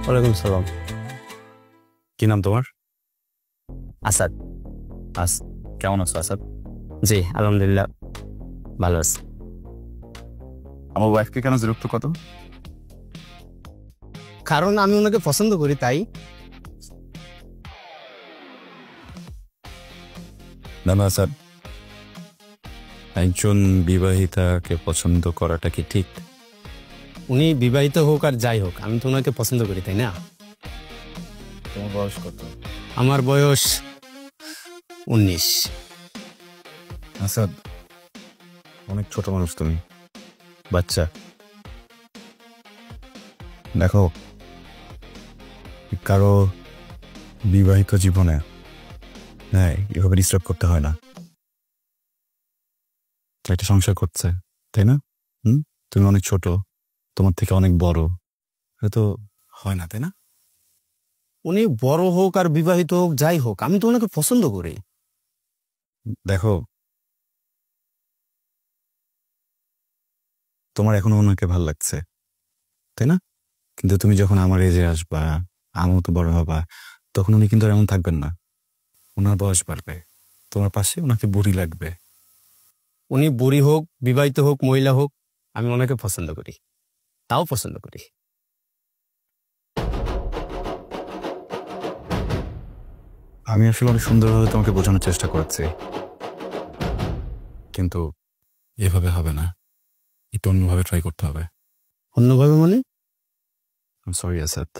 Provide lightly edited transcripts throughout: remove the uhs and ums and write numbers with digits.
ওয়ালাইকুম সালাম। কি নাম তোমার? আসাদ। কেমন আছো আসাদ? জি আলহামদুলিল্লাহ ভালো আছি। আমার ওয়াইফকে কেন বিরক্ত কত? কারণ আমি ওনাকে পছন্দ করি তাই। না না আসাদ, একজন বিবাহিতাকে পছন্দ করাটা কি ঠিক? উনি বিবাহিত হোক আর যাই হোক, আমি তো ওনাকে পছন্দ করি তাই না। তোমার বয়স কত? আমার বয়স 19। আসাদ, অনেক ছোট মানুষ তুমি, বাচ্চা। দেখো, কারো বিবাহিত জীবনে হ্যাঁ এভাবে ডিস্টার্ব করতে হয় না। একটা সংসার করছে তাই না? তুমি অনেক ছোট, তোমার থেকে অনেক বড়, হয়তো হয় না তাই না? উনি বড় হোক আর বিবাহিত হোক যাই হোক, আমি তো ওনাকে পছন্দ করি। দেখো, তোমার এখনো ওনাকে ভাল লাগছে তাই না? কিন্তু তুমি যখন আমার এজে আসবা, আমার তো বড় হবা, তখন উনি কিন্তু আর এমন থাকবেন না। ওনার বয়স বাড়বে, তোমার পাশে ওনাকে বুড়ি লাগবে। উনি বুড়ি হোক, বিবাহিত হোক, মহিলা হোক, আমি ওনাকে পছন্দ করি, তাও পছন্দ করি। আমি আসলে অনেক সুন্দরভাবে তোমাকে বোঝানোর চেষ্টা করছি, কিন্তু এভাবে হবে না, একটু অন্যভাবে ট্রাই করতে হবে। অন্যভাবে মানে? Sorry Asad,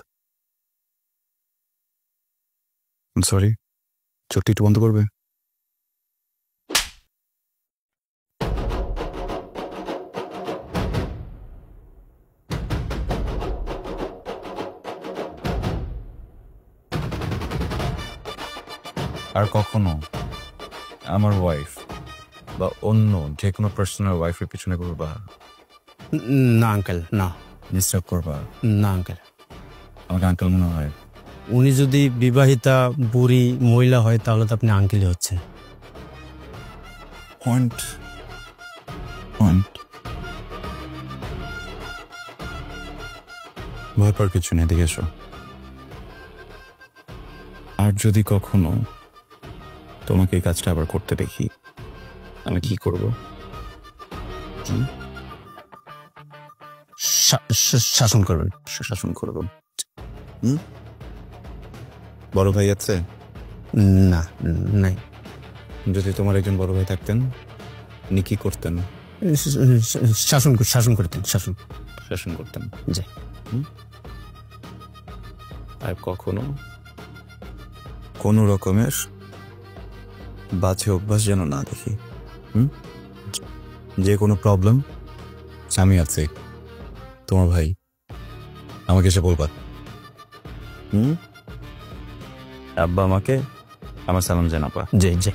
sorry. চোখটি একটু বন্ধ করবে? আর কখনো আমার ওয়াইফ বা অন্য যে কোনো পার্সোনাল ওয়াইফের পিছনে করবা না আঙ্কেল, না। ডিস্টার্ব করবা না আঙ্কেল। আমাকে আঙ্কেল মনে হয়? উনি যদি বিবাহিতা বুড়ি মহিলা হয় তাহলে তো আপনি আঙ্কেলই হচ্ছেন। Point point. ভয় পাওয়ার কিছু নেই, দেখে এসো। আর যদি কখনো তোমাকে এই কাজটা আবার করতে দেখি, আমি কি করব? শাসন করবেন। শাসন করব। বড় ভাই আছে? না, নাই। যদি তোমার একজন বড় ভাই থাকতেন, উনি কি করতেন? শাসন করতেন। শাসন করতেন। জি। আর কখনো কোনো রকমের বাজে অভ্যাস যেন না দেখি। যে কোনো প্রবলেম আমি আছি, তোমার ভাই, আমাকে এসে বলবা। আব্বা আমাকে আমার সালাম জানাবা। জি জি।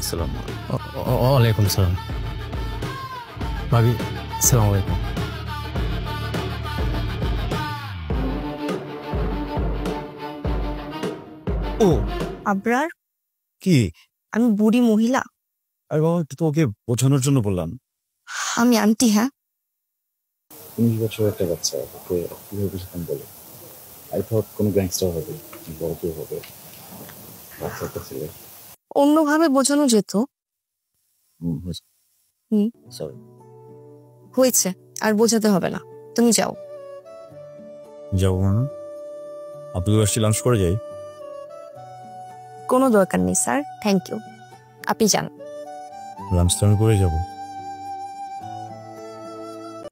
আসসালামু আলাইকুম। ওয়ালাইকুম সালাম। ভাবি, আসসালামু আলাইকুম। ও আবরার, কি? আমি বুড়ি মহিলা? আরে বাবা, তোকে বোঝানোর জন্য বললাম। আমি আন্টি। হ্যাঁ, 19 বছর একটা বাচ্চা, ওকে কিভাবে বুঝতাম বলে? আই থট কোনো গ্যাংস্টার হবে, বড় কেউ হবে, বাচ্চা একটা ছেলে। অন্যভাবে বোঝানো যেত। সরি। হয়েছে, আর বোঝাতে হবে না, তুমি যাও। যাবো না? আপনি আসছি, লাঞ্চ করে যাই। কোনো দরকার নেই স্যার, থ্যাংক ইউ, আপনি যান। লাঞ্চ তো আমি করে যাবো।